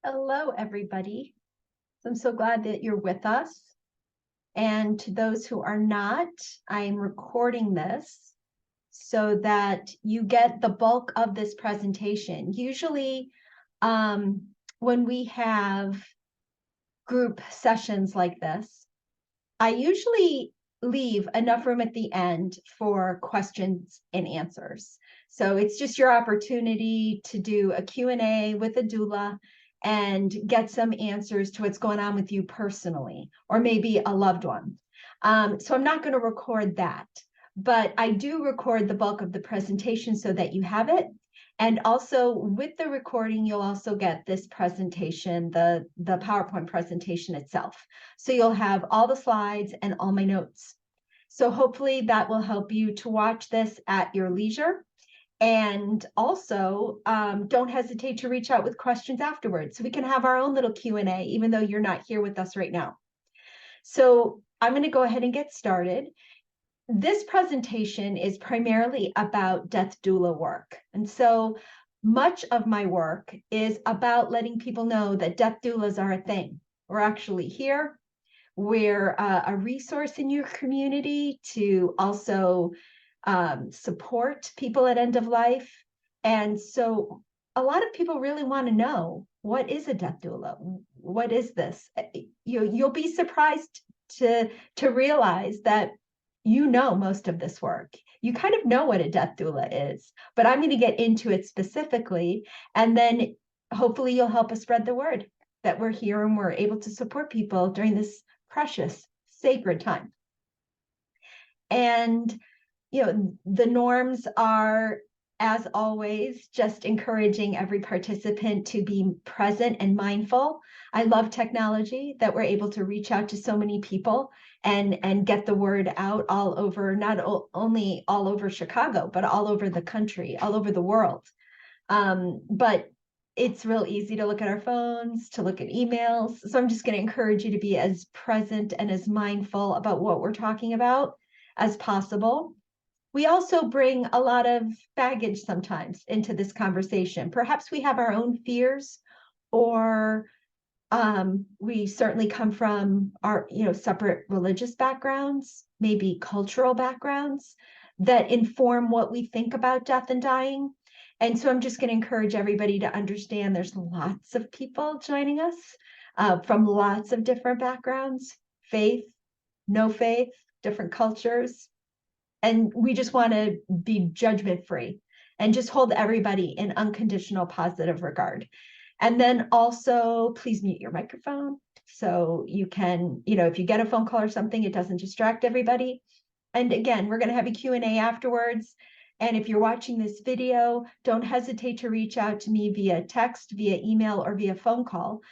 Hello, everybody. I'm so glad that you're with us. And to those who are not, I'm recording this so that you get the bulk of this presentation. Usually, when we have group sessions like this, I usually leave enough room at the end for questions and answers. So it's just your opportunity to do a Q&A with a doula and get some answers to what's going on with you personally, or maybe a loved one. So I'm not going to record that, but I do record the bulk of the presentation so that you have it. And also with the recording, you'll also get this presentation, the PowerPoint presentation itself. So you'll have all the slides and all my notes. So hopefully that will help you to watch this at your leisure. And also, don't hesitate to reach out with questions afterwards so we can have our own little Q&A, even though you're not here with us right now. So I'm going to go ahead and get started. This presentation is primarily about death doula work. And so much of my work is about letting people know that death doulas are a thing. We're actually here. We're a resource in your community to also support people at end of life. And so a lot of people really want to know, what is a death doula? What is this? You'll be surprised to realize that you know most of this work. You kind of know what a death doula is, but I'm going to get into it specifically. And then hopefully you'll help us spread the word that we're here and we're able to support people during this precious, sacred time. And, the norms are, as always, just encouraging every participant to be present and mindful. I love technology that we're able to reach out to so many people and get the word out all over, not only all over Chicago, but all over the country, all over the world. But it's real easy to look at our phones, to look at emails. So I'm just going to encourage you to be as present and as mindful about what we're talking about as possible. We also bring a lot of baggage sometimes into this conversation. Perhaps we have our own fears, or we certainly come from our, separate religious backgrounds, maybe cultural backgrounds that inform what we think about death and dying. And so I'm just going to encourage everybody to understand there's lots of people joining us from lots of different backgrounds, faith, no faith, different cultures. And we just want to be judgment-free and just hold everybody in unconditional positive regard. And then also, please mute your microphone so you can, if you get a phone call or something, it doesn't distract everybody. And again, we're going to have a Q&A afterwards. And if you're watching this video, don't hesitate to reach out to me via text, via email, or via phone call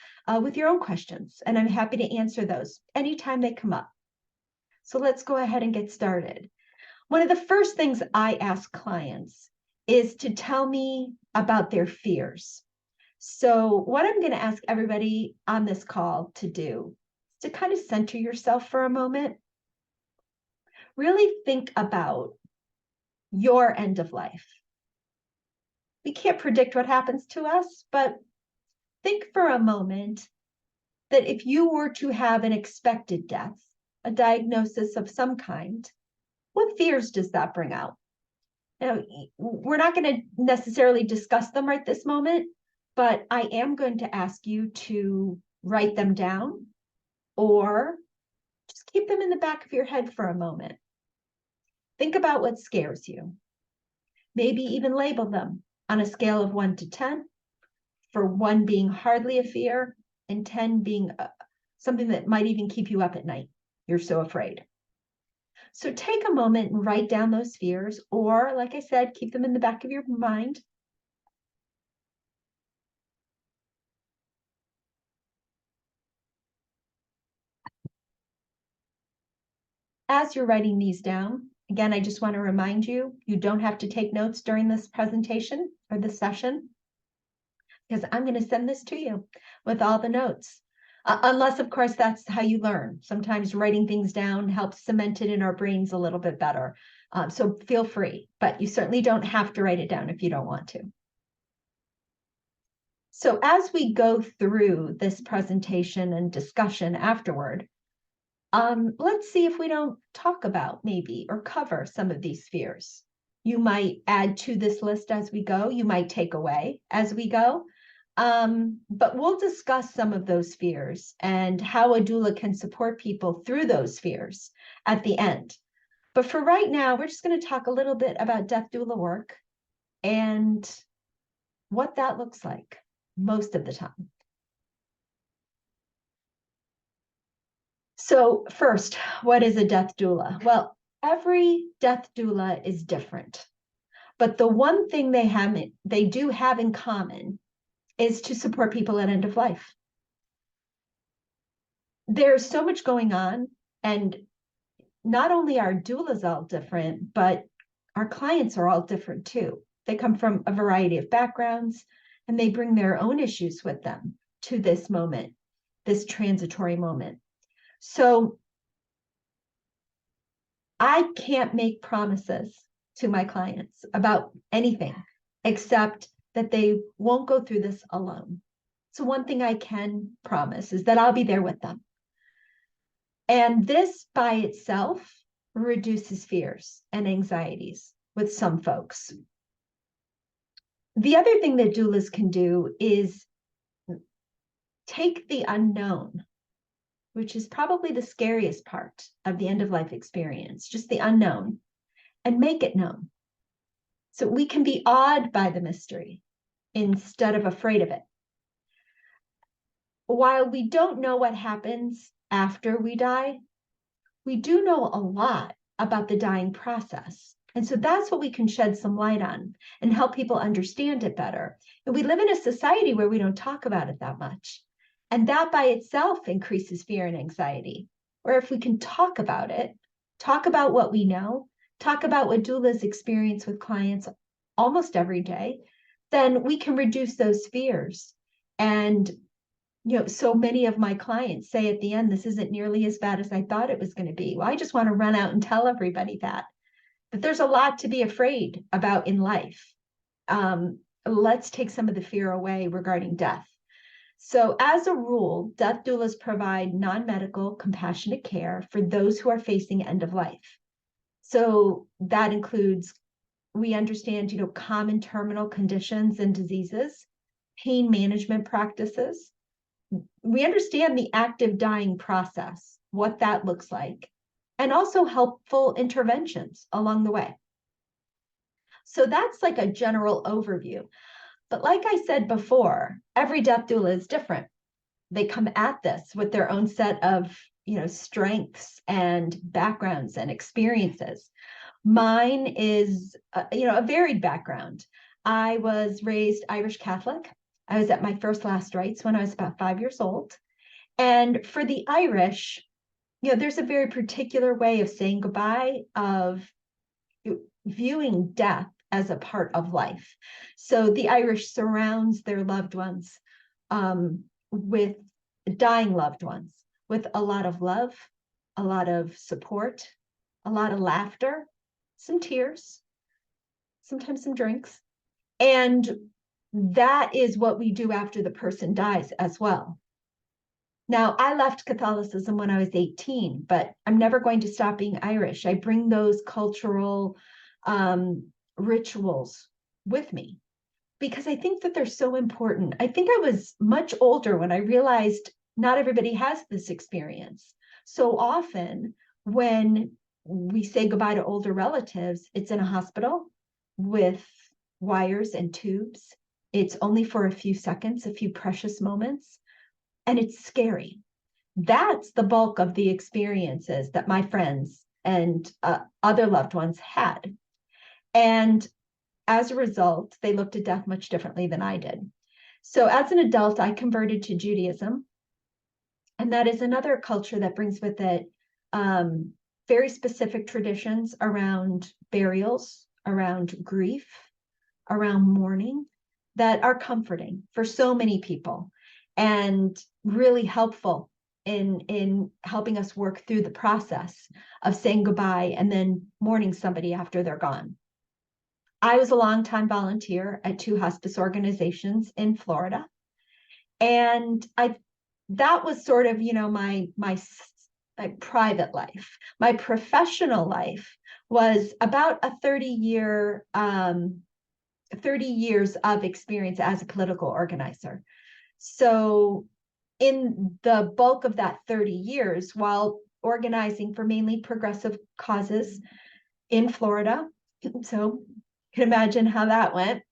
with your own questions. And I'm happy to answer those anytime they come up. So let's go ahead and get started. One of the first things I ask clients is to tell me about their fears. So what I'm going to ask everybody on this call to do is to kind of center yourself for a moment. Really think about your end of life. We can't predict what happens to us, but think for a moment that if you were to have an expected death, a diagnosis of some kind, what fears does that bring out? Now, we're not going to necessarily discuss them right this moment, but I am going to ask you to write them down or just keep them in the back of your head for a moment. Think about what scares you. Maybe even label them on a scale of 1 to 10, for 1 being hardly a fear and 10 being something that might even keep you up at night. You're so afraid. So take a moment and write down those fears, or like I said, keep them in the back of your mind. As you're writing these down, again, I just want to remind you, you don't have to take notes during this presentation or this session, because I'm going to send this to you with all the notes. Unless, of course, that's how you learn. Sometimes writing things down helps cement it in our brains a little bit better. So feel free, but you certainly don't have to write it down if you don't want to. So as we go through this presentation and discussion afterward, let's see if we don't talk about maybe or cover some of these fears. You might add to this list as we go. You might take away as we go. But we'll discuss some of those fears and how a doula can support people through those fears at the end. But for right now, we're just going to talk a little bit about death doula work and what that looks like most of the time. So first, what is a death doula? Well, every death doula is different, but the one thing they do have in common is to support people at end of life. There's so much going on, and not only are doulas all different, but our clients are all different too. They come from a variety of backgrounds, and they bring their own issues with them to this moment, this transitory moment. So I can't make promises to my clients about anything except that they won't go through this alone. So one thing I can promise is that I'll be there with them. And this by itself reduces fears and anxieties with some folks. The other thing that doulas can do is take the unknown, which is probably the scariest part of the end of life experience, just the unknown, and make it known. So we can be awed by the mystery instead of afraid of it. While we don't know what happens after we die, we do know a lot about the dying process. And so that's what we can shed some light on and help people understand it better. And we live in a society where we don't talk about it that much. And that by itself increases fear and anxiety. Or if we can talk about it, talk about what we know, talk about what doulas experience with clients almost every day, then we can reduce those fears. And so many of my clients say at the end, this isn't nearly as bad as I thought it was going to be. Well, I just want to run out and tell everybody that. But there's a lot to be afraid about in life. Let's take some of the fear away regarding death. So as a rule, death doulas provide non-medical compassionate care for those who are facing end of life. So that includes, we understand, common terminal conditions and diseases, pain management practices. We understand the active dying process, what that looks like, and also helpful interventions along the way. So that's like a general overview. But like I said before, every death doula is different. They come at this with their own set of, strengths and backgrounds and experiences. Mine is, a varied background. I was raised Irish Catholic. I was at my first last rites when I was about 5 years old. And for the Irish, there's a very particular way of saying goodbye, of viewing death as a part of life. So the Irish surrounds their loved ones with dying loved ones, with a lot of love, a lot of support, a lot of laughter, some tears, sometimes some drinks. And that is what we do after the person dies as well. Now, I left Catholicism when I was 18, but I'm never going to stop being Irish. I bring those cultural rituals with me because I think that they're so important. I think I was much older when I realized not everybody has this experience. So often when we say goodbye to older relatives, it's in a hospital with wires and tubes. It's only for a few seconds, a few precious moments, and it's scary. That's the bulk of the experiences that my friends and other loved ones had. And as a result, they looked at death much differently than I did. So as an adult, I converted to Judaism. And that is another culture that brings with it very specific traditions around burials, around grief, around mourning, that are comforting for so many people and really helpful in helping us work through the process of saying goodbye and then mourning somebody after they're gone. I was a longtime volunteer at 2 hospice organizations in Florida. And that was sort of, my private life. My professional life was about a 30 years of experience as a political organizer. So in the bulk of that 30 years, while organizing for mainly progressive causes in Florida, so you can imagine how that went.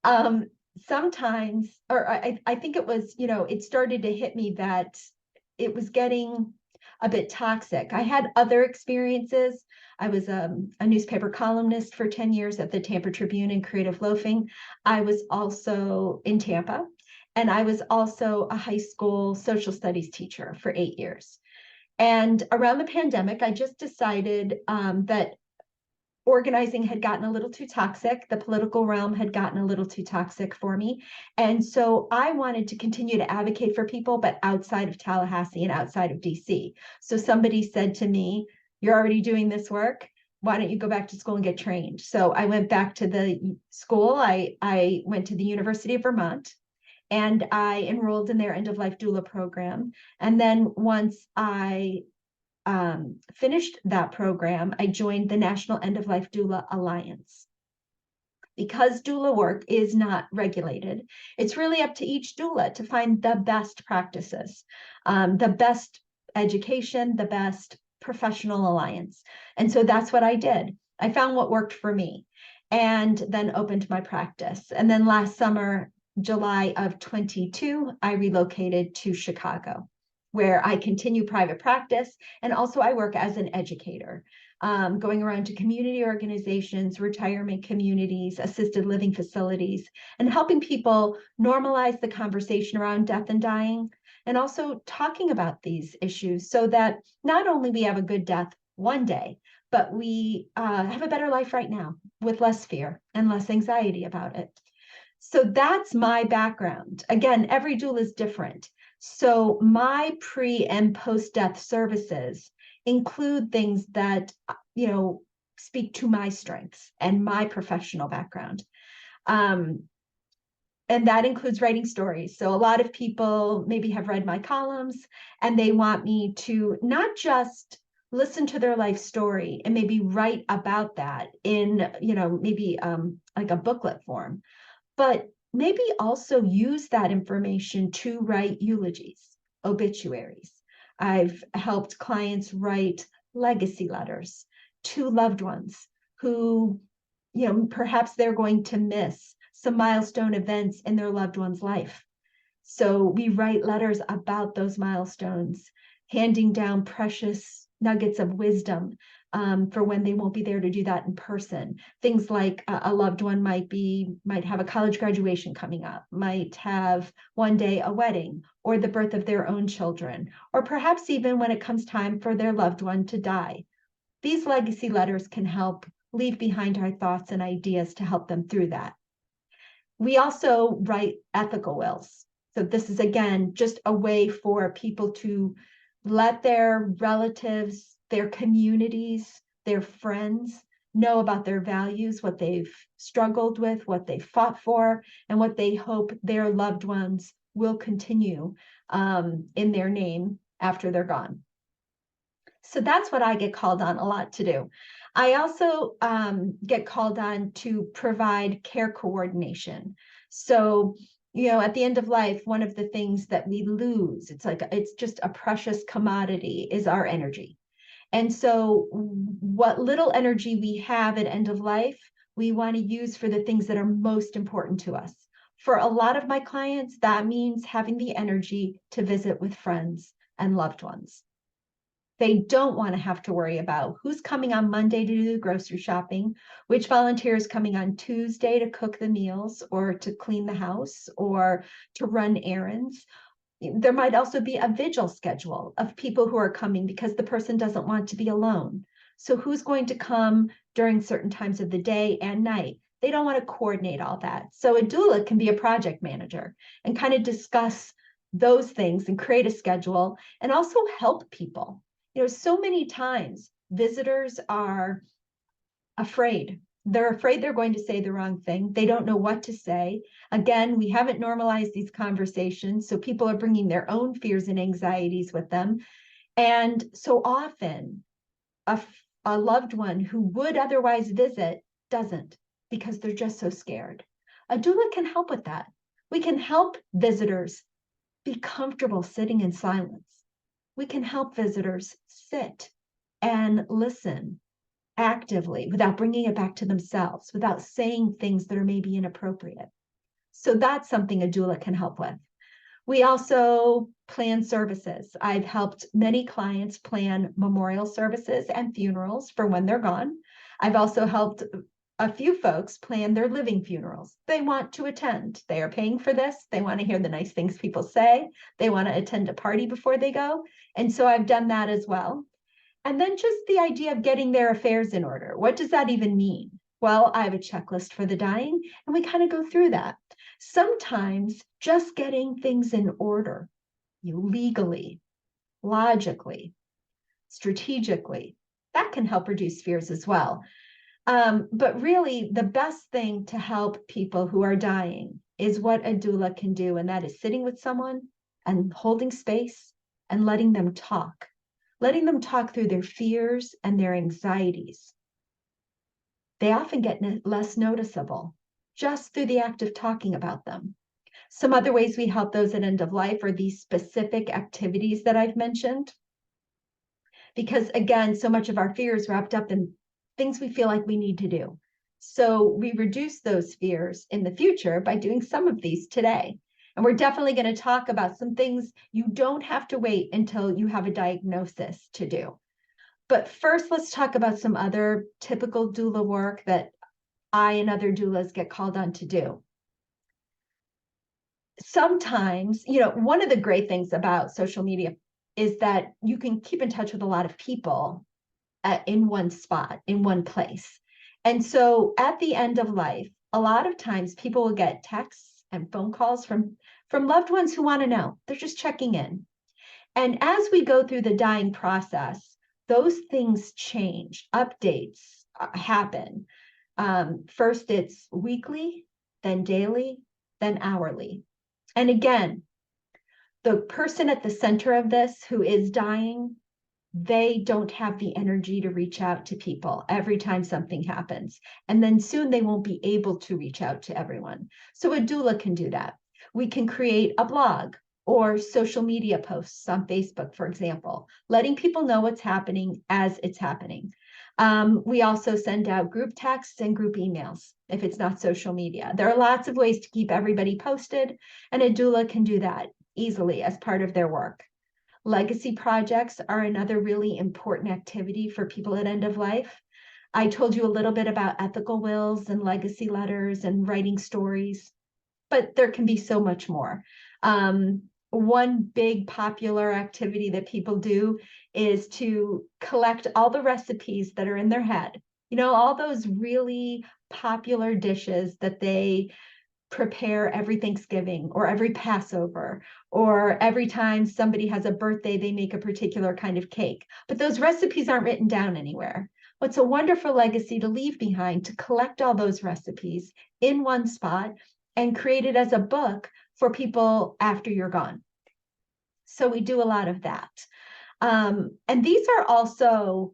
Um, Sometimes, or I think it was, it started to hit me that it was getting a bit toxic. I had other experiences. I was a newspaper columnist for 10 years at the Tampa Tribune and Creative Loafing. I was also in Tampa, and I was also a high school social studies teacher for 8 years. And around the pandemic, I just decided that organizing had gotten a little too toxic. The political realm had gotten a little too toxic for me. And so I wanted to continue to advocate for people, but outside of Tallahassee and outside of DC. So somebody said to me, "You're already doing this work. Why don't you go back to school and get trained?" So I went back to the school. I went to the University of Vermont, and I enrolled in their end of life doula program. And then once I finished that program, I joined the National End of Life Doula Alliance. Because doula work is not regulated, it's really up to each doula to find the best practices, the best education, the best professional alliance. And so that's what I did. I found what worked for me and then opened my practice. And then last summer, July of 22, I relocated to Chicago, where I continue private practice. And also I work as an educator, going around to community organizations, retirement communities, assisted living facilities, and helping people normalize the conversation around death and dying, and also talking about these issues so that not only we have a good death one day, but we have a better life right now with less fear and less anxiety about it. So that's my background. Again, every doula is different. So my pre and post-death services include things that, speak to my strengths and my professional background. And that includes writing stories. So a lot of people maybe have read my columns and they want me to not just listen to their life story and maybe write about that in, maybe like a booklet form, but maybe also use that information to write eulogies, obituaries. I've helped clients write legacy letters to loved ones who, perhaps they're going to miss some milestone events in their loved one's life. So we write letters about those milestones, handing down precious nuggets of wisdom for when they won't be there to do that in person. Things like a loved one might have a college graduation coming up, might have one day a wedding or the birth of their own children, or perhaps even when it comes time for their loved one to die. These legacy letters can help leave behind our thoughts and ideas to help them through that. We also write ethical wills. So this is, again, just a way for people to let their relatives, their communities, their friends know about their values, what they've struggled with, what they fought for, and what they hope their loved ones will continue in their name after they're gone. So that's what I get called on a lot to do. I also get called on to provide care coordination. So, at the end of life, one of the things that we lose, it's just a precious commodity, is our energy. And so what little energy we have at end of life, we want to use for the things that are most important to us. For a lot of my clients, that means having the energy to visit with friends and loved ones. They don't want to have to worry about who's coming on Monday to do the grocery shopping, which volunteer is coming on Tuesday to cook the meals or to clean the house or to run errands. There might also be a vigil schedule of people who are coming because the person doesn't want to be alone. So who's going to come during certain times of the day and night? They don't want to coordinate all that. So a doula can be a project manager and kind of discuss those things and create a schedule and also help people. So many times visitors are afraid They're afraid they're going to say the wrong thing. They don't know what to say. Again, we haven't normalized these conversations, so people are bringing their own fears and anxieties with them. And so often, a loved one who would otherwise visit doesn't, because they're just so scared. A doula can help with that. We can help visitors be comfortable sitting in silence. We can help visitors sit and listen actively without bringing it back to themselves, without saying things that are maybe inappropriate. So that's something a doula can help with. We also plan services. I've helped many clients plan memorial services and funerals for when they're gone. I've also helped a few folks plan their living funerals. They want to attend. They are paying for this. They want to hear the nice things people say. They want to attend a party before they go. And so I've done that as well. And then just the idea of getting their affairs in order. What does that even mean? Well, I have a checklist for the dying, and we kind of go through that. Sometimes just getting things in order, legally, logically, strategically, that can help reduce fears as well. But really, the best thing to help people who are dying is what a doula can do, and that is sitting with someone and holding space and letting them talk through their fears and their anxieties. They often get less noticeable just through the act of talking about them. Some other ways we help those at end of life are these specific activities that I've mentioned. Because again, so much of our fear is wrapped up in things we feel like we need to do. So we reduce those fears in the future by doing some of these today. And we're definitely going to talk about some things you don't have to wait until you have a diagnosis to do. But first, let's talk about some other typical doula work that I and other doulas get called on to do. Sometimes, one of the great things about social media is that you can keep in touch with a lot of people in one spot, in one place. And so at the end of life, a lot of times people will get texts and phone calls from loved ones who want to know. They're just checking in. And as we go through the dying process, those things change, updates happen. First, it's weekly, then daily, then hourly. And again, the person at the center of this who is dying, they don't have the energy to reach out to people every time something happens. And then soon they won't be able to reach out to everyone. So a doula can do that. We can create a blog or social media posts on Facebook, for example, letting people know what's happening as it's happening. We also send out group texts and group emails if it's not social media. There are lots of ways to keep everybody posted, and a doula can do that easily as part of their work. Legacy projects are another really important activity for people at end of life. I told you a little bit about ethical wills and legacy letters and writing stories, but there can be so much more. One big popular activity that people do is to collect all the recipes that are in their head. All those really popular dishes that they prepare every Thanksgiving or every Passover, or every time somebody has a birthday, they make a particular kind of cake. But those recipes aren't written down anywhere. What's a wonderful legacy to leave behind, to collect all those recipes in one spot and create it as a book for people after you're gone. So we do a lot of that. And these are also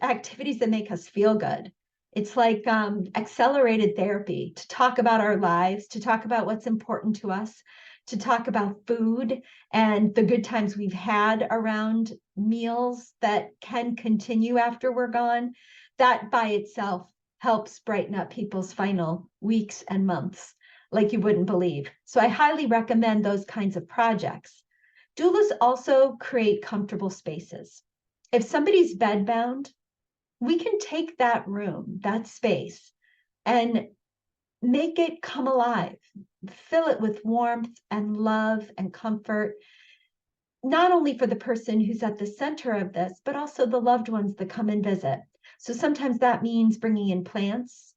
activities that make us feel good. It's like accelerated therapy, to talk about our lives, to talk about what's important to us, to talk about food and the good times we've had around meals that can continue after we're gone. That by itself helps brighten up people's final weeks and months like you wouldn't believe. So I highly recommend those kinds of projects. Doulas also create comfortable spaces. If somebody's bedbound, we can take that room, that space, and make it come alive, fill it with warmth and love and comfort, not only for the person who's at the center of this, but also the loved ones that come and visit. So sometimes that means bringing in plants,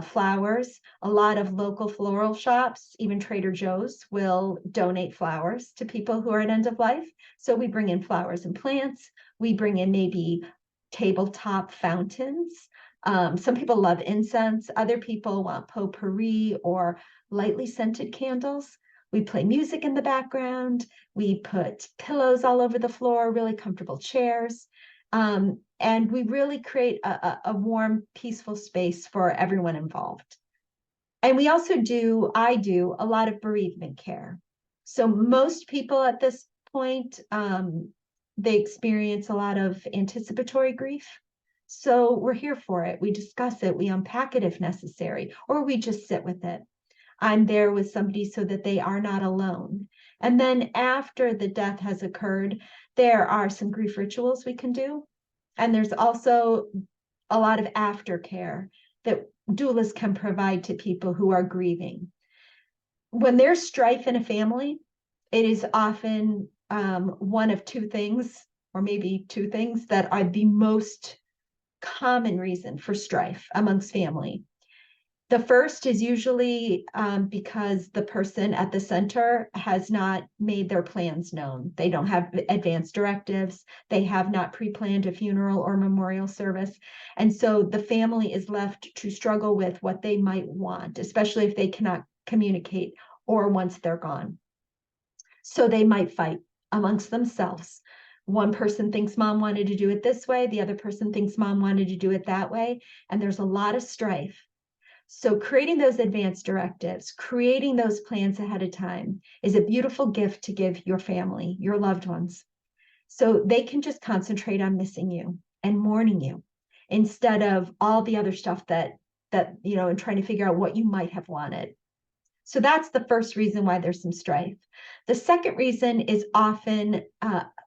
flowers. A lot of local floral shops, even Trader Joe's, will donate flowers to people who are at end of life. So we bring in flowers and plants. We bring in maybe tabletop fountains. Some people love incense. Other people want potpourri or lightly scented candles. We play music in the background. We put pillows all over the floor, really comfortable chairs. And we really create a warm, peaceful space for everyone involved. And we also I do a lot of bereavement care. So most people at this point, they experience a lot of anticipatory grief. So we're here for it. We discuss it, we unpack it if necessary, or we just sit with it. I'm there with somebody so that they are not alone. And then after the death has occurred, there are some grief rituals we can do. And there's also a lot of aftercare that doulas can provide to people who are grieving. When there's strife in a family, it is often one of two things, or maybe two things, that are the most common reason for strife amongst family. The first is usually because the person at the center has not made their plans known. They don't have advance directives. They have not pre-planned a funeral or memorial service. And so the family is left to struggle with what they might want, especially if they cannot communicate or once they're gone. So they might fight amongst themselves. One person thinks mom wanted to do it this way. The other person thinks mom wanted to do it that way. And there's a lot of strife. So creating those advance directives, creating those plans ahead of time is a beautiful gift to give your family, your loved ones. So they can just concentrate on missing you and mourning you instead of all the other stuff that and trying to figure out what you might have wanted. So that's the first reason why there's some strife. The second reason is often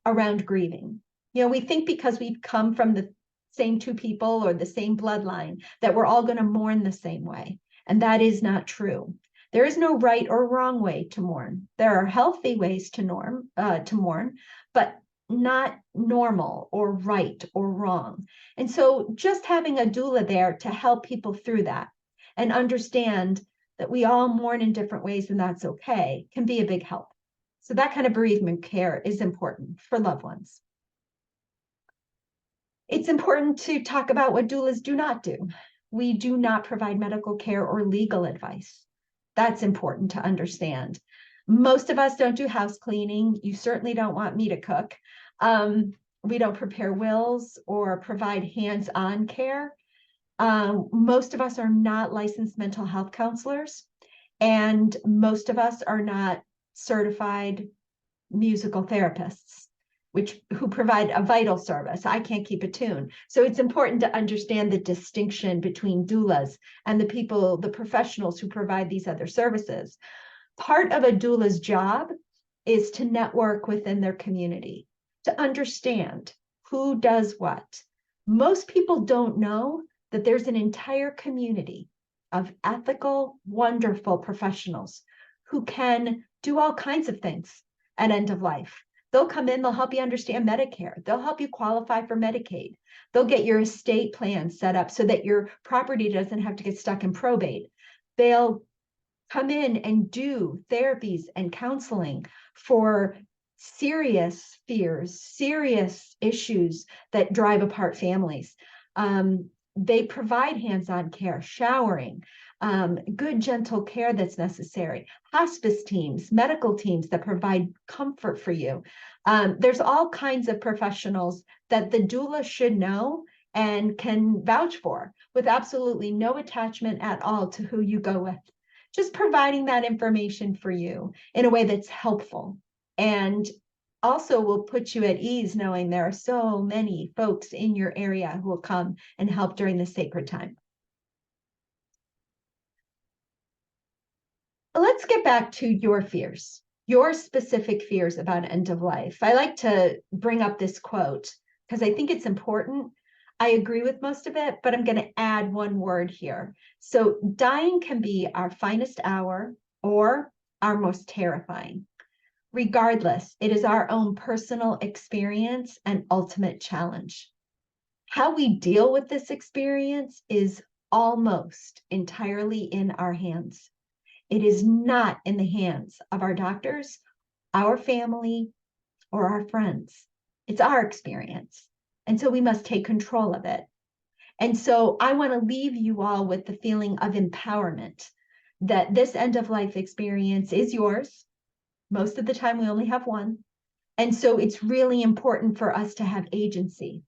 around grieving. We think because we've come from the same two people or the same bloodline that we're all going to mourn the same way. And that is not true. There is no right or wrong way to mourn. There are healthy ways to mourn, but not normal or right or wrong. And so just having a doula there to help people through that and understand that we all mourn in different ways and that's okay can be a big help. So that kind of bereavement care is important for loved ones. It's important to talk about what doulas do not do. We do not provide medical care or legal advice. That's important to understand. Most of us don't do house cleaning. You certainly don't want me to cook. We don't prepare wills or provide hands-on care. Most of us are not licensed mental health counselors, and most of us are not certified musical therapists, who provide a vital service. I can't keep a tune. So it's important to understand the distinction between doulas and the professionals who provide these other services. Part of a doula's job is to network within their community, to understand who does what. Most people don't know that there's an entire community of ethical, wonderful professionals who can do all kinds of things at end of life. They'll come in, they'll help you understand Medicare. They'll help you qualify for Medicaid. They'll get your estate plan set up so that your property doesn't have to get stuck in probate. They'll come in and do therapies and counseling for serious fears, serious issues that drive apart families. They provide hands-on care, showering, good, gentle care that's necessary, hospice teams, medical teams that provide comfort for you. There's all kinds of professionals that the doula should know and can vouch for with absolutely no attachment at all to who you go with. Just providing that information for you in a way that's helpful and also will put you at ease knowing there are so many folks in your area who will come and help during this sacred time. Let's get back to your fears, your specific fears about end of life. I like to bring up this quote because I think it's important. I agree with most of it, but I'm going to add one word here. So dying can be our finest hour or our most terrifying. Regardless, it is our own personal experience and ultimate challenge. How we deal with this experience is almost entirely in our hands. It is not in the hands of our doctors, our family, or our friends. It's our experience. And so we must take control of it. And so I want to leave you all with the feeling of empowerment, that this end of life experience is yours. Most of the time, we only have one. And so it's really important for us to have agency.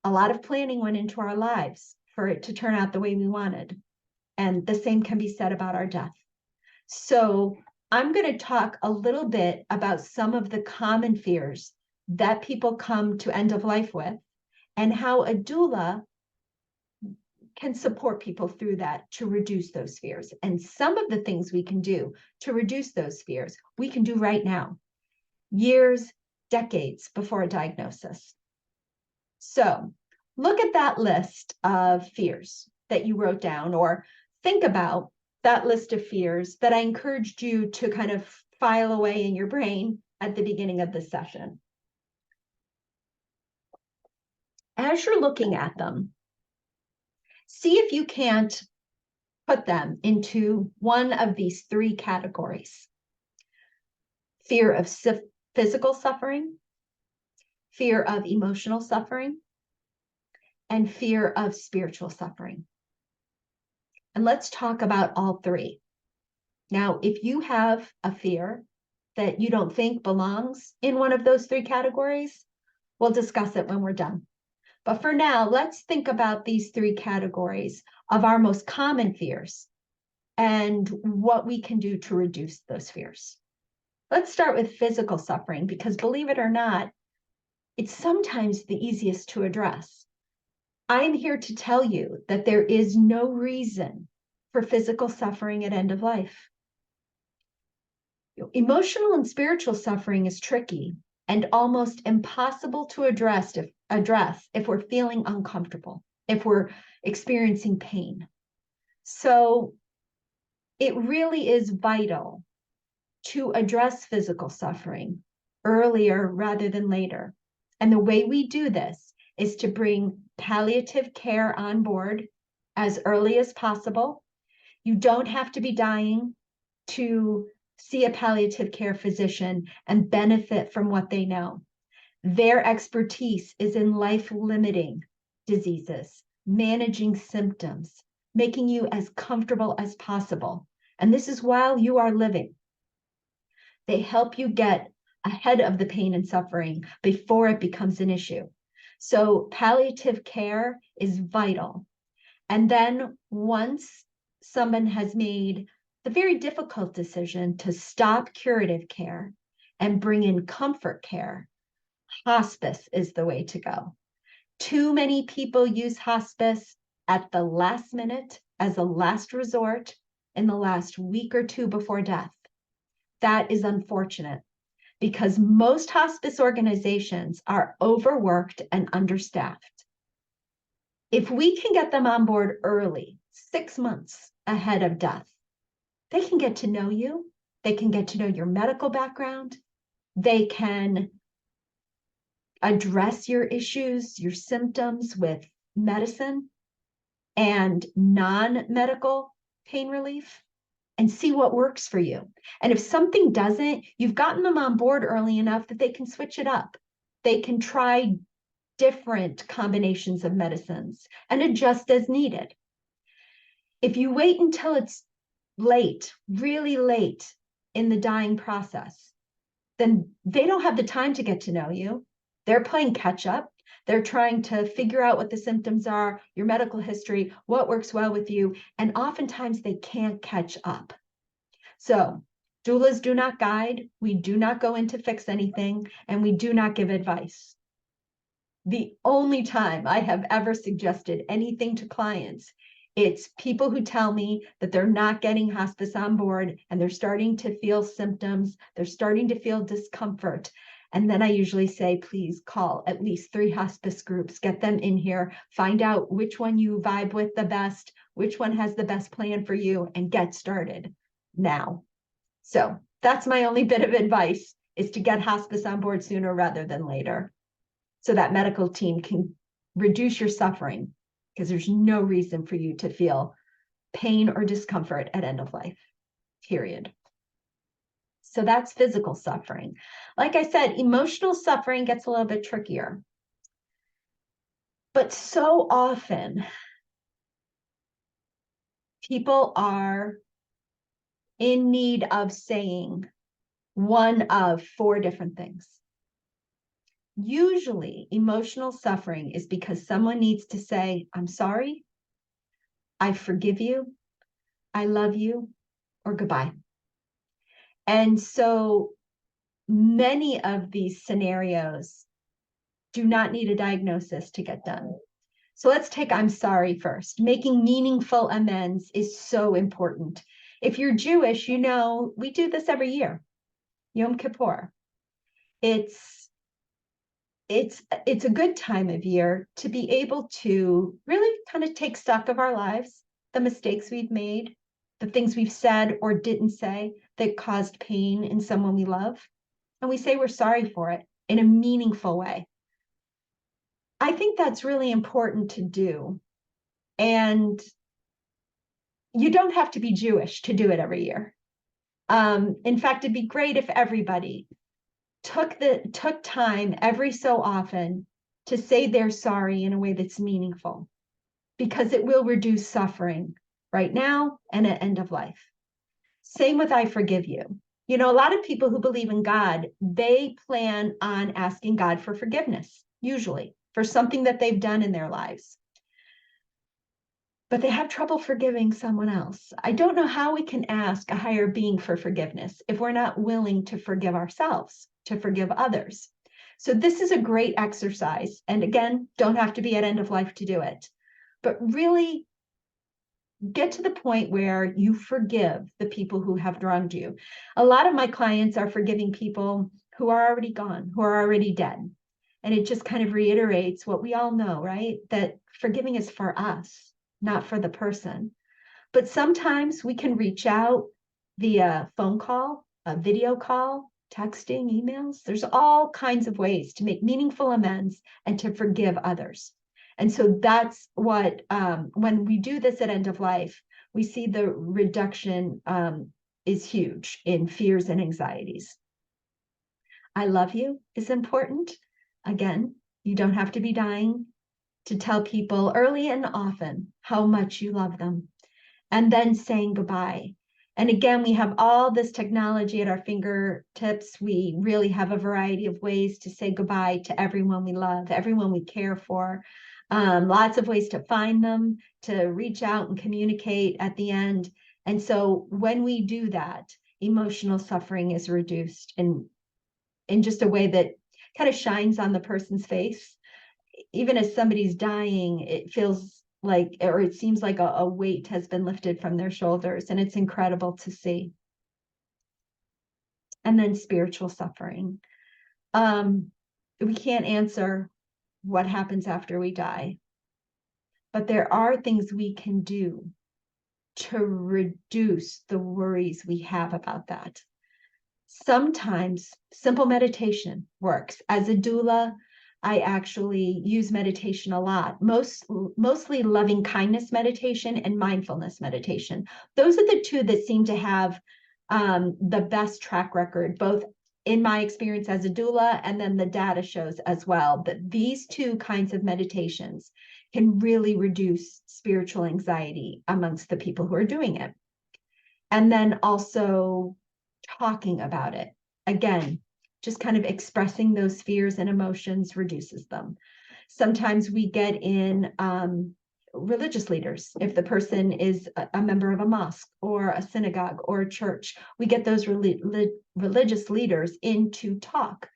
A lot of planning went into our lives for it to turn out the way we wanted. And the same can be said about our death. So I'm going to talk a little bit about some of the common fears that people come to end of life with, and how a doula can support people through that to reduce those fears. And some of the things we can do to reduce those fears, we can do right now, years, decades before a diagnosis. So look at that list of fears that you wrote down, or think about that list of fears that I encouraged you to kind of file away in your brain at the beginning of the session. As you're looking at them, see if you can't put them into one of these three categories: fear of physical suffering, fear of emotional suffering, and fear of spiritual suffering. And let's talk about all three. Now, if you have a fear that you don't think belongs in one of those three categories, we'll discuss it when we're done. But for now, let's think about these three categories of our most common fears and what we can do to reduce those fears. Let's start with physical suffering, because believe it or not, it's sometimes the easiest to address. I'm here to tell you that there is no reason for physical suffering at end of life. Emotional and spiritual suffering is tricky and almost impossible to address if we're feeling uncomfortable, if we're experiencing pain. So it really is vital to address physical suffering earlier rather than later. And the way we do this is to bring palliative care on board as early as possible. You don't have to be dying to see a palliative care physician and benefit from what they know. Their expertise is in life-limiting diseases, managing symptoms, making you as comfortable as possible. And this is while you are living. They help you get ahead of the pain and suffering before it becomes an issue. So palliative care is vital. And then once someone has made the very difficult decision to stop curative care and bring in comfort care, hospice is the way to go. Too many people use hospice at the last minute as a last resort in the last week or two before death. That is unfortunate, because most hospice organizations are overworked and understaffed. If we can get them on board early, 6 months ahead of death, they can get to know you. They can get to know your medical background. They can address your issues, your symptoms with medicine and non-medical pain relief, and see what works for you. And if something doesn't, you've gotten them on board early enough that they can switch it up. They can try different combinations of medicines and adjust as needed. If you wait until it's late, really late in the dying process, then they don't have the time to get to know you. They're playing catch up. They're trying to figure out what the symptoms are, your medical history, what works well with you, and oftentimes they can't catch up. So doulas do not guide, we do not go in to fix anything, and we do not give advice. The only time I have ever suggested anything to clients, it's people who tell me that they're not getting hospice on board and they're starting to feel symptoms, they're starting to feel discomfort. And then I usually say, please call at least 3 hospice groups, get them in here, find out which one you vibe with the best, which one has the best plan for you, and get started now. So that's my only bit of advice, is to get hospice on board sooner rather than later, so that medical team can reduce your suffering, because there's no reason for you to feel pain or discomfort at end of life, period. So that's physical suffering. Like I said, emotional suffering gets a little bit trickier. But so often, people are in need of saying one of four different things. Usually, emotional suffering is because someone needs to say, I'm sorry, I forgive you, I love you, or goodbye. And so many of these scenarios do not need a diagnosis to get done. So let's take I'm sorry first. Making meaningful amends is so important. If you're Jewish, you know, we do this every year, Yom Kippur. It's a good time of year to be able to really kind of take stock of our lives, the mistakes we've made, the things we've said or didn't say that caused pain in someone we love. And we say we're sorry for it in a meaningful way. I think that's really important to do. And you don't have to be Jewish to do it every year. In fact, it'd be great if everybody took time every so often to say they're sorry in a way that's meaningful, because it will reduce suffering right now and at end of life. Same with I forgive you. You know, a lot of people who believe in God, they plan on asking God for forgiveness, usually for something that they've done in their lives. But they have trouble forgiving someone else. I don't know how we can ask a higher being for forgiveness if we're not willing to forgive ourselves, to forgive others. So this is a great exercise. And again, don't have to be at end of life to do it, but really get to the point where you forgive the people who have wronged you. A lot of my clients are forgiving people who are already gone, who are already dead. And it just kind of reiterates what we all know, right? That forgiving is for us, not for the person. But sometimes we can reach out via phone call, a video call, texting, emails. There's all kinds of ways to make meaningful amends and to forgive others. And so that's what, when we do this at end of life, we see the reduction is huge in fears and anxieties. I love you is important. Again, you don't have to be dying to tell people early and often how much you love them, and then saying goodbye. And again, we have all this technology at our fingertips. We really have a variety of ways to say goodbye to everyone we love, everyone we care for. Lots of ways to find them, to reach out and communicate at the end. And so when we do that, emotional suffering is reduced in just a way that kind of shines on the person's face. Even as somebody's dying, it feels like, or it seems like a weight has been lifted from their shoulders, and it's incredible to see. And then spiritual suffering. We can't answer what happens after we die, but there are things we can do to reduce the worries we have about that. Sometimes simple meditation works. As a doula, I actually use meditation a lot, mostly loving kindness meditation and mindfulness meditation. Those are the two that seem to have the best track record, both in my experience as a doula, and then the data shows as well that these two kinds of meditations can really reduce spiritual anxiety amongst the people who are doing it. And then also talking about it. Again, just kind of expressing those fears and emotions reduces them. Sometimes we get in religious leaders. If the person is a member of a mosque or a synagogue or a church, we get those religious leaders in to talk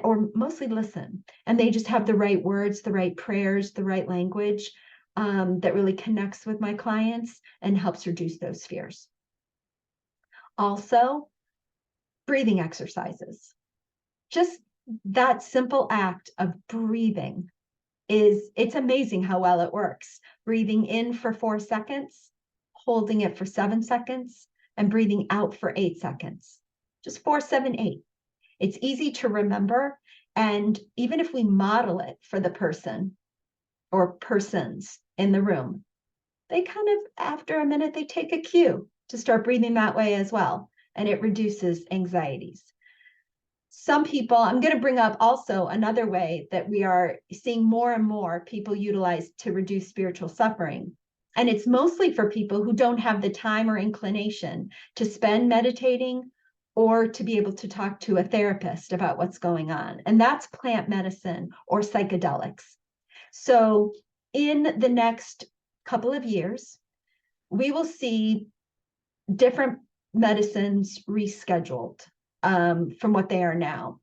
or mostly listen. And they just have the right words, the right prayers, the right language that really connects with my clients and helps reduce those fears. Also, breathing exercises. Just that simple act of breathing it's amazing how well it works. Breathing in for 4 seconds, holding it for 7 seconds, and breathing out for 8 seconds. Just 4, 7, 8. It's easy to remember. And even if we model it for the person or persons in the room, they kind of, after a minute, they take a cue to start breathing that way as well. And it reduces anxieties. some people, I'm going to bring up also another way that we are seeing more and more people utilize to reduce spiritual suffering. And it's mostly for people who don't have the time or inclination to spend meditating or to be able to talk to a therapist about what's going on. And that's plant medicine or psychedelics. So in the next couple of years, we will see different medicines rescheduled from what they are now,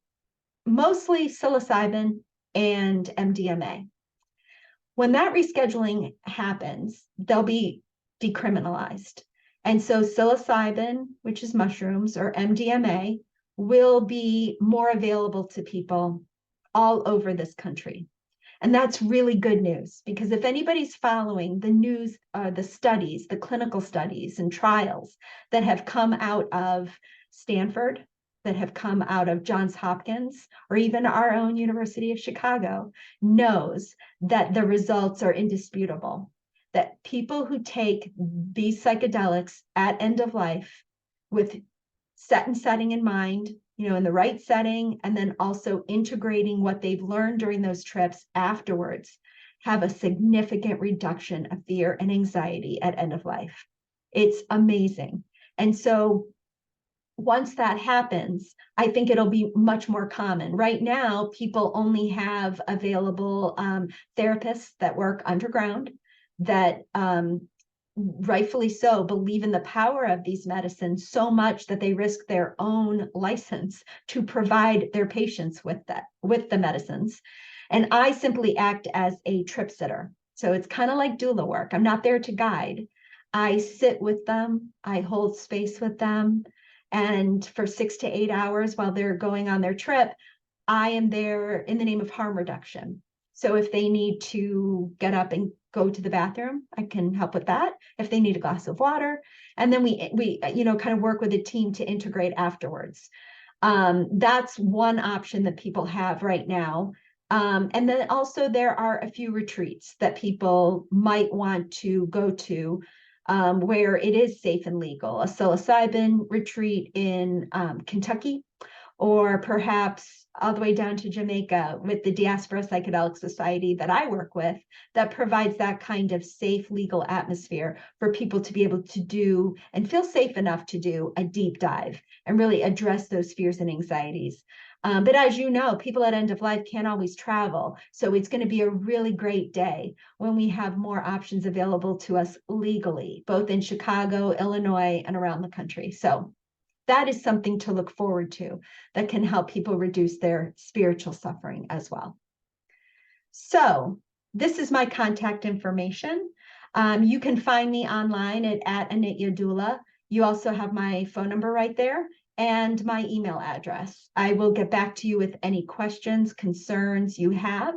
mostly psilocybin and MDMA. When that rescheduling happens, they'll be decriminalized. And so psilocybin, which is mushrooms, or MDMA, will be more available to people all over this country. And that's really good news, because if anybody's following the news, the studies, the clinical studies and trials that have come out of Stanford, that have come out of Johns Hopkins, or even our own University of Chicago, knows that the results are indisputable, that people who take these psychedelics at end of life with set and setting in mind, in the right setting, and then also integrating what they've learned during those trips afterwards, have a significant reduction of fear and anxiety at end of life. It's amazing. And so once that happens, I think it'll be much more common. Right now, people only have available therapists that work underground that rightfully so, believe in the power of these medicines so much that they risk their own license to provide their patients with the medicines. And I simply act as a trip sitter. So it's kind of like doula work. I'm not there to guide. I sit with them, I hold space with them. And for 6 to 8 hours while they're going on their trip, I am there in the name of harm reduction. So if they need to get up and go to the bathroom, I can help with that. If they need a glass of water, and then we kind of work with a team to integrate afterwards. That's one option that people have right now. And then also there are a few retreats that people might want to go to where it is safe and legal. A psilocybin retreat in Kentucky, or perhaps all the way down to Jamaica with the Diaspora Psychedelic Society that I work with, that provides that kind of safe, legal atmosphere for people to be able to do and feel safe enough to do a deep dive and really address those fears and anxieties. But as you know, people at end of life can't always travel. So it's going to be a really great day when we have more options available to us legally, both in Chicago, Illinois, and around the country. So that is something to look forward to that can help people reduce their spiritual suffering as well. So this is my contact information. You can find me online at Anitya Doula. You also have my phone number right there and my email address. I will get back to you with any questions, concerns you have.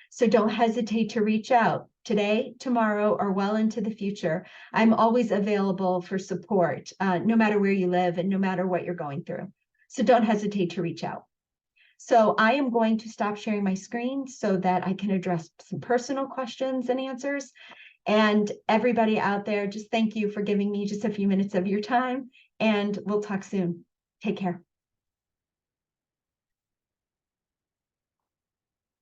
So don't hesitate to reach out today, tomorrow, or well into the future. I'm always available for support, no matter where you live and no matter what you're going through. So don't hesitate to reach out. So I am going to stop sharing my screen so that I can address some personal questions and answers. And everybody out there, just thank you for giving me just a few minutes of your time, and we'll talk soon. Take care.